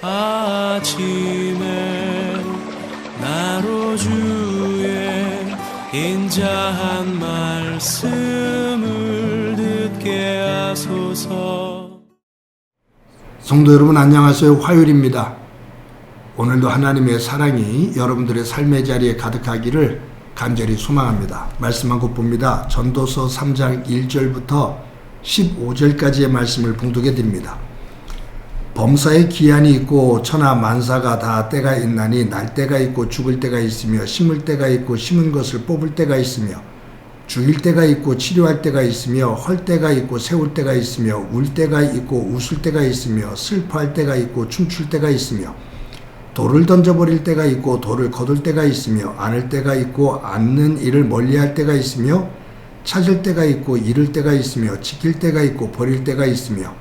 아침에 나로 주의 인자한 말씀을 듣게 하소서. 성도 여러분 안녕하세요. 화요일입니다. 오늘도 하나님의 사랑이 여러분들의 삶의 자리에 가득하기를 간절히 소망합니다. 말씀 한 곳 봅니다. 전도서 3장 1절부터 15절까지의 말씀을 봉독해 드립니다. 범사에 기한이 있고 천하 만사가 다 때가 있나니 날 때가 있고 죽을 때가 있으며 심을 때가 있고 심은 것을 뽑을 때가 있으며 죽일 때가 있고 치료할 때가 있으며 헐 때가 있고 세울 때가 있으며 울 때가 있고 웃을 때가 있으며 슬퍼할 때가 있고 춤출 때가 있으며 돌을 던져버릴 때가 있고 돌을 거둘 때가 있으며 안을 때가 있고 안는 일을 멀리할 때가 있으며 찾을 때가 있고 잃을 때가 있으며 지킬 때가 있고 버릴 때가 있으며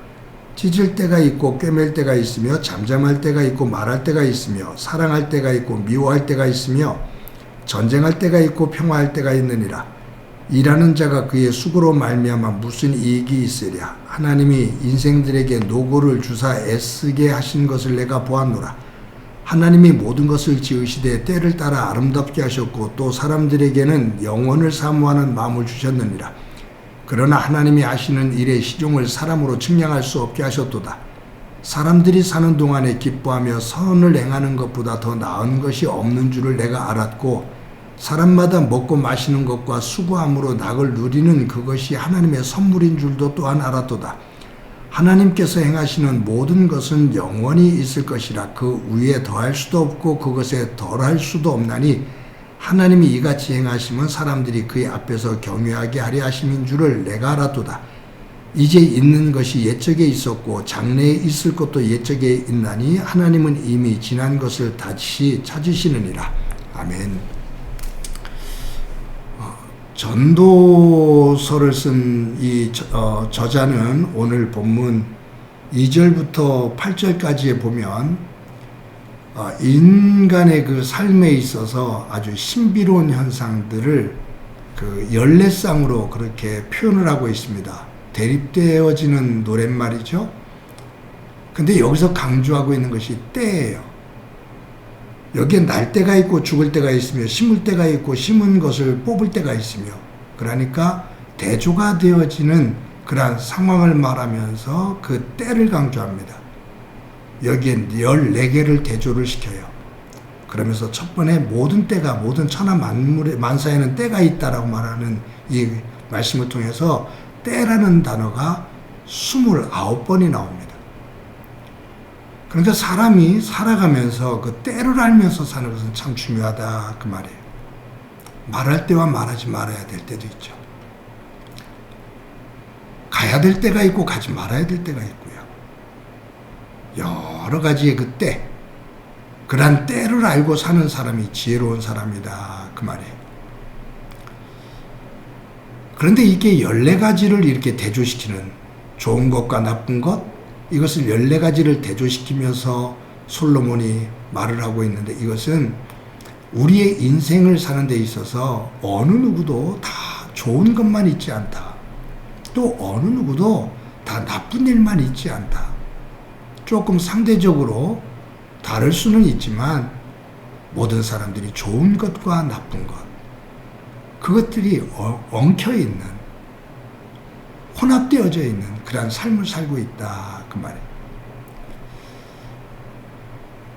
찢을 때가 있고 꿰맬 때가 있으며 잠잠할 때가 있고 말할 때가 있으며 사랑할 때가 있고 미워할 때가 있으며 전쟁할 때가 있고 평화할 때가 있느니라. 일하는 자가 그의 수고로 말미암아 무슨 이익이 있으랴. 하나님이 인생들에게 노고를 주사 애쓰게 하신 것을 내가 보았노라. 하나님이 모든 것을 지으시되 때를 따라 아름답게 하셨고 또 사람들에게는 영원을 사모하는 마음을 주셨느니라. 그러나 하나님이 하시는 일의 시종을 사람으로 측량할 수 없게 하셨도다. 사람들이 사는 동안에 기뻐하며 선을 행하는 것보다 더 나은 것이 없는 줄을 내가 알았고 사람마다 먹고 마시는 것과 수고함으로 낙을 누리는 그것이 하나님의 선물인 줄도 또한 알았도다. 하나님께서 행하시는 모든 것은 영원히 있을 것이라. 그 위에 더할 수도 없고 그것에 덜할 수도 없나니 하나님이 이같이 행하시면 사람들이 그의 앞에서 경외하게 하려 하심인 줄을 내가 알았도다. 이제 있는 것이 옛적에 있었고 장래에 있을 것도 옛적에 있나니 하나님은 이미 지난 것을 다시 찾으시느니라. 아멘. 전도서를 쓴 이 저자는 오늘 본문 2절부터 8절까지에 보면 인간의 그 삶에 있어서 아주 신비로운 현상들을 그 열례상으로 그렇게 표현을 하고 있습니다. 대립되어지는 노랫말이죠. 근데 여기서 강조하고 있는 것이 때예요. 여기에 날 때가 있고 죽을 때가 있으며 심을 때가 있고 심은 것을 뽑을 때가 있으며 그러니까 대조가 되어지는 그러한 상황을 말하면서 그 때를 강조합니다. 여기에 14개를 대조를 시켜요. 그러면서 첫 번에 모든 때가 모든 천하 만사에는 때가 있다라고 말하는 이 말씀을 통해서 때라는 단어가 29번이 나옵니다. 그러니까 사람이 살아가면서 그 때를 알면서 사는 것은 참 중요하다 그 말이에요. 말할 때와 말하지 말아야 될 때도 있죠. 가야 될 때가 있고 가지 말아야 될 때가 있고요. 여러 가지의 그 때, 그러한 때를 알고 사는 사람이 지혜로운 사람이다 그 말이에요. 그런데 이게 14가지를 이렇게 대조시키는 좋은 것과 나쁜 것, 이것을 14가지를 대조시키면서 솔로몬이 말을 하고 있는데 이것은 우리의 인생을 사는 데 있어서 어느 누구도 다 좋은 것만 있지 않다. 또 어느 누구도 다 나쁜 일만 있지 않다. 조금 상대적으로 다를 수는 있지만 모든 사람들이 좋은 것과 나쁜 것, 그것들이 엉켜있는, 혼합되어져 있는 그러한 삶을 살고 있다 그 말이에요.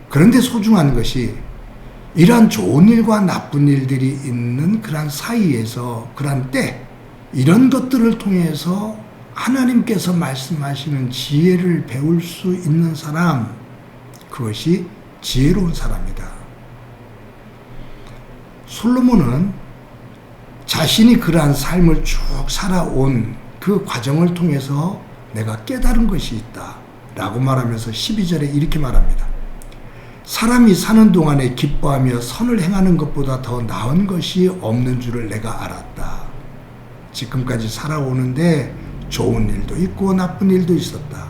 그런데 소중한 것이 이러한 좋은 일과 나쁜 일들이 있는 그러한 사이에서 그러한 때, 이런 것들을 통해서 하나님께서 말씀하시는 지혜를 배울 수 있는 사람, 그것이 지혜로운 사람이다. 솔로몬은 자신이 그러한 삶을 쭉 살아온 그 과정을 통해서 내가 깨달은 것이 있다 라고 말하면서 12절에 이렇게 말합니다. 사람이 사는 동안에 기뻐하며 선을 행하는 것보다 더 나은 것이 없는 줄을 내가 알았다. 지금까지 살아오는데 좋은 일도 있고 나쁜 일도 있었다.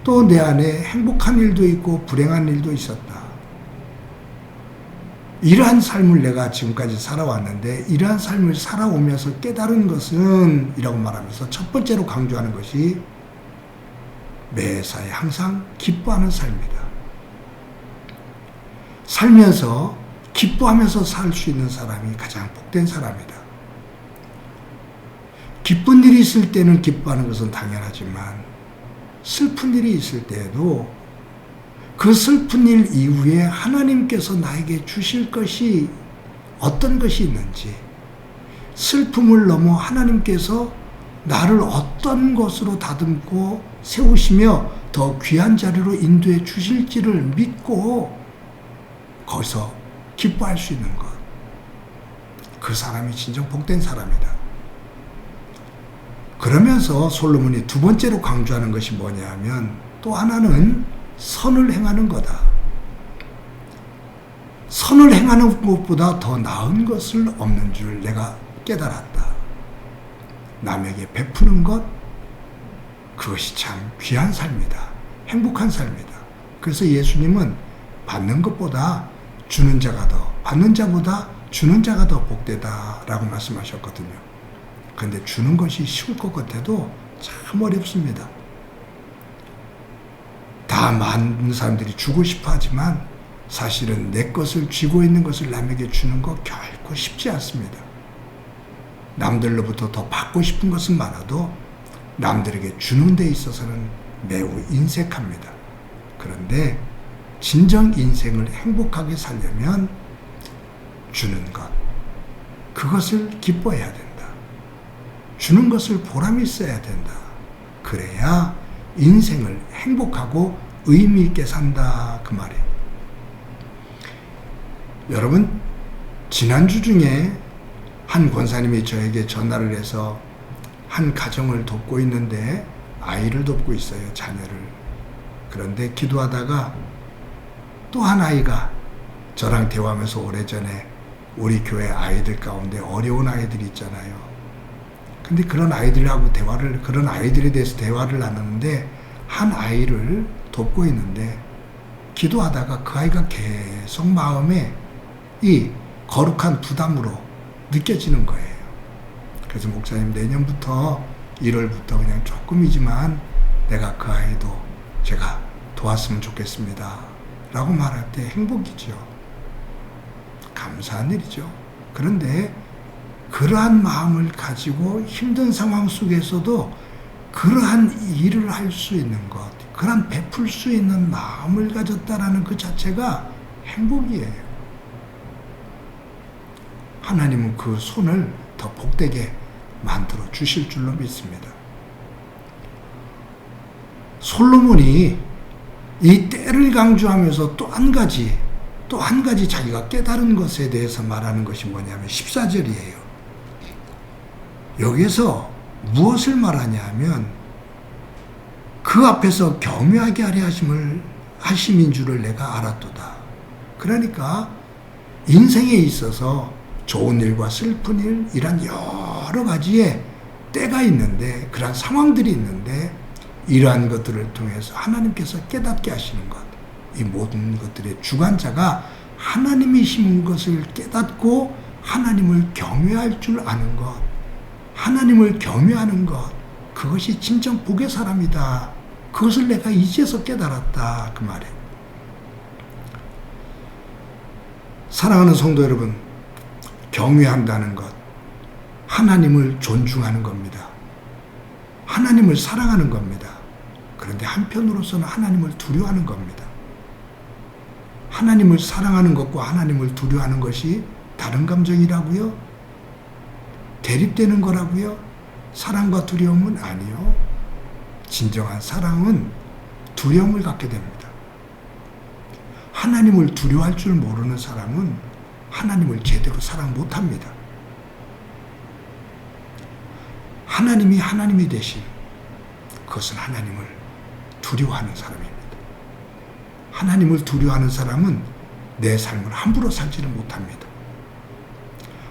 또 내 안에 행복한 일도 있고 불행한 일도 있었다. 이러한 삶을 내가 지금까지 살아왔는데 이러한 삶을 살아오면서 깨달은 것은 이라고 말하면서 첫 번째로 강조하는 것이 매사에 항상 기뻐하는 삶이다. 살면서 기뻐하면서 살 수 있는 사람이 가장 복된 사람이다. 기쁜 일이 있을 때는 기뻐하는 것은 당연하지만 슬픈 일이 있을 때에도 그 슬픈 일 이후에 하나님께서 나에게 주실 것이 어떤 것이 있는지, 슬픔을 넘어 하나님께서 나를 어떤 것으로 다듬고 세우시며 더 귀한 자리로 인도해 주실지를 믿고 거기서 기뻐할 수 있는 것, 그 사람이 진정 복된 사람이다. 그러면서 솔로몬이 두 번째로 강조하는 것이 뭐냐 하면, 또 하나는 선을 행하는 거다. 선을 행하는 것보다 더 나은 것을 없는 줄 내가 깨달았다. 남에게 베푸는 것, 그것이 참 귀한 삶이다. 행복한 삶이다. 그래서 예수님은 받는 것보다 주는 자가 더, 받는 자보다 주는 자가 더 복되다라고 말씀하셨거든요. 그런데 주는 것이 쉬울 것 같아도 참 어렵습니다. 다 많은 사람들이 주고 싶어 하지만 사실은 내 것을 쥐고 있는 것을 남에게 주는 것 결코 쉽지 않습니다. 남들로부터 더 받고 싶은 것은 많아도 남들에게 주는 데 있어서는 매우 인색합니다. 그런데 진정 인생을 행복하게 살려면 주는 것, 그것을 기뻐해야 된다. 주는 것을 보람이 있어야 된다. 그래야 인생을 행복하고 의미 있게 산다, 그 말이에요. 여러분, 지난주 중에 한 권사님이 저에게 전화를 해서 한 가정을 돕고 있는데, 아이를 돕고 있어요, 자녀를. 그런데 기도하다가 또 한 아이가 저랑 대화하면서 오래전에 우리 교회 아이들 가운데 어려운 아이들이 있잖아요. 근데 그런 아이들하고 그런 아이들에 대해서 대화를 나누는데, 한 아이를 돕고 있는데 기도하다가 그 아이가 계속 마음에 이 거룩한 부담으로 느껴지는 거예요. 그래서 목사님, 내년부터 1월부터 그냥 조금이지만 내가 그 아이도 제가 도왔으면 좋겠습니다 라고 말할 때 행복이죠. 감사한 일이죠. 그런데 그러한 마음을 가지고 힘든 상황 속에서도 그러한 일을 할 수 있는 것, 그러한 베풀 수 있는 마음을 가졌다라는 그 자체가 행복이에요. 하나님은 그 손을 더 복되게 만들어 주실 줄로 믿습니다. 솔로몬이 이 때를 강조하면서 또 한 가지 자기가 깨달은 것에 대해서 말하는 것이 뭐냐면 14절이에요. 여기서 무엇을 말하냐 하면, 그 앞에서 경외하게 하려 하심인 줄을 내가 알았도다. 그러니까 인생에 있어서 좋은 일과 슬픈 일, 이런 여러 가지의 때가 있는데, 그런 상황들이 있는데, 이러한 것들을 통해서 하나님께서 깨닫게 하시는 것, 이 모든 것들의 주관자가 하나님이신 것을 깨닫고 하나님을 경외할 줄 아는 것, 하나님을 경외하는 것, 그것이 진정 복의 사람이다. 그것을 내가 이제서 깨달았다, 그 말이에요. 사랑하는 성도 여러분, 경외한다는 것, 하나님을 존중하는 겁니다. 하나님을 사랑하는 겁니다. 그런데 한편으로서는 하나님을 두려워하는 겁니다. 하나님을 사랑하는 것과 하나님을 두려워하는 것이 다른 감정이라고요? 대립되는 거라고요? 사랑과 두려움은 아니요. 진정한 사랑은 두려움을 갖게 됩니다. 하나님을 두려워할 줄 모르는 사람은 하나님을 제대로 사랑 못합니다. 하나님이 하나님이 되신, 그것은 하나님을 두려워하는 사람입니다. 하나님을 두려워하는 사람은 내 삶을 함부로 살지를 못합니다.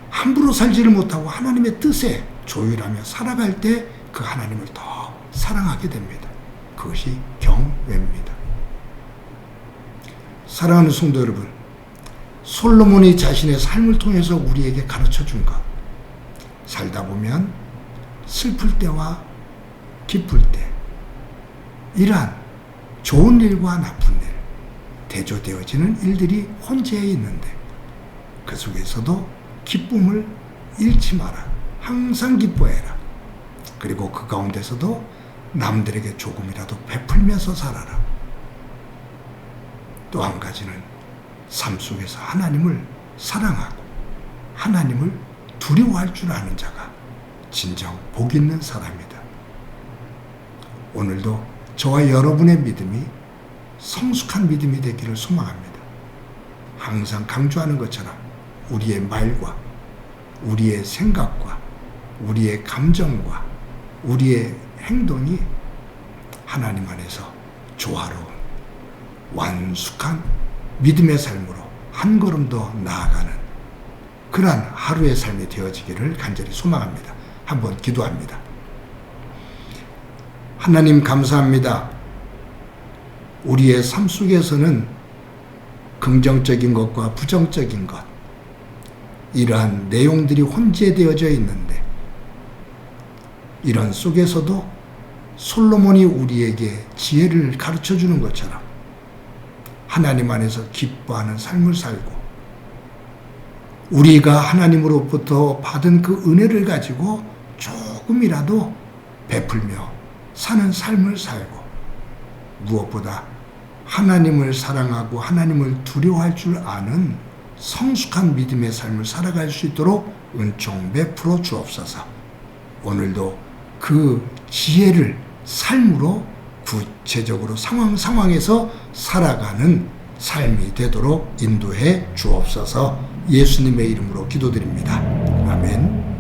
함부로 살지를 못하고 하나님의 뜻에 조율하며 살아갈 때 그 하나님을 더 사랑하게 됩니다. 그것이 경외입니다. 사랑하는 성도 여러분, 솔로몬이 자신의 삶을 통해서 우리에게 가르쳐 준 것, 살다 보면 슬플 때와 기쁠 때, 이러한 좋은 일과 나쁜 일, 대조되어지는 일들이 혼재해 있는데 그 속에서도 기쁨을 잃지 마라. 항상 기뻐해라. 그리고 그 가운데서도 남들에게 조금이라도 베풀면서 살아라. 또 한 가지는 삶 속에서 하나님을 사랑하고 하나님을 두려워할 줄 아는 자가 진정 복 있는 사람이다. 오늘도 저와 여러분의 믿음이 성숙한 믿음이 되기를 소망합니다. 항상 강조하는 것처럼 우리의 말과 우리의 생각과 우리의 감정과 우리의 행동이 하나님 안에서 조화로운 완숙한 믿음의 삶으로 한 걸음 더 나아가는 그러한 하루의 삶이 되어지기를 간절히 소망합니다. 한번 기도합니다. 하나님 감사합니다. 우리의 삶 속에서는 긍정적인 것과 부정적인 것, 이러한 내용들이 혼재되어져 있는데 이런 속에서도 솔로몬이 우리에게 지혜를 가르쳐주는 것처럼 하나님 안에서 기뻐하는 삶을 살고 우리가 하나님으로부터 받은 그 은혜를 가지고 조금이라도 베풀며 사는 삶을 살고 무엇보다 하나님을 사랑하고 하나님을 두려워할 줄 아는 성숙한 믿음의 삶을 살아갈 수 있도록 은총 베풀어 주옵소서. 오늘도 그 지혜를 삶으로 구체적으로 상황에서 살아가는 삶이 되도록 인도해 주옵소서. 예수님의 이름으로 기도드립니다. 아멘.